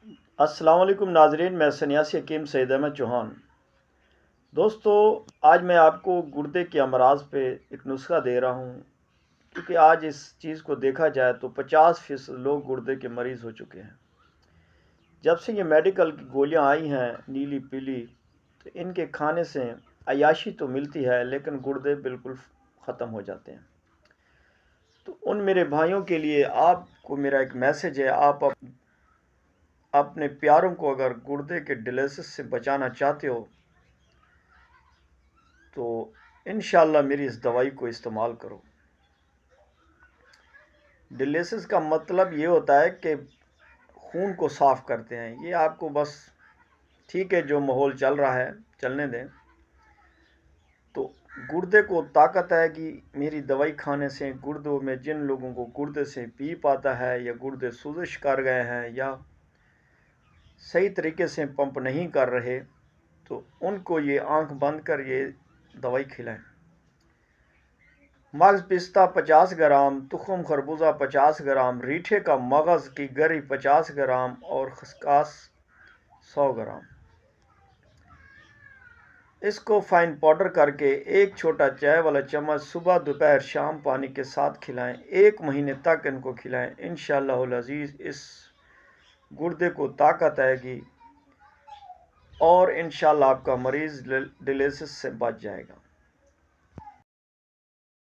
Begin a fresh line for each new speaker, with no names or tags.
السلام علیکم ناظرین، میں سنیاسی حکیم سید احمد چوہان۔ دوستو، آج میں آپ کو گردے کے امراض پہ ایک نسخہ دے رہا ہوں، کیونکہ آج اس چیز کو دیکھا جائے تو 50% لوگ گردے کے مریض ہو چکے ہیں۔ جب سے یہ میڈیکل کی گولیاں آئی ہیں نیلی پیلی، تو ان کے کھانے سے عیاشی تو ملتی ہے لیکن گردے بالکل ختم ہو جاتے ہیں۔ تو ان میرے بھائیوں کے لیے آپ کو میرا ایک میسج ہے، آپ اپنے پیاروں کو اگر گردے کے ڈیلیسس سے بچانا چاہتے ہو تو انشاءاللہ میری اس دوائی کو استعمال کرو۔ ڈیلیسس کا مطلب یہ ہوتا ہے کہ خون کو صاف کرتے ہیں۔ یہ آپ کو بس ٹھیک ہے، جو ماحول چل رہا ہے چلنے دیں۔ تو گردے کو طاقت آئے گی میری دوائی کھانے سے۔ گردوں میں جن لوگوں کو گردے سے پیپ آتا ہے یا گردے سوزش کر گئے ہیں یا صحیح طریقے سے پمپ نہیں کر رہے، تو ان کو یہ آنکھ بند کر یہ دوائی کھلائیں۔ مغز پستہ 50 گرام، تخم خربوزہ 50 گرام، ریٹھے کا مغز کی گری 50 گرام اور خسکاس 100 گرام۔ اس کو فائن پاؤڈر کر کے ایک چھوٹا چائے والا چمچ صبح دوپہر شام پانی کے ساتھ کھلائیں۔ 1 مہینے تک ان کو کھلائیں۔ انشاءاللہ العزیز اس گردے کو طاقت آئے گی اور انشاءاللہ آپ کا مریض ڈیلیسس سے بچ جائے گا۔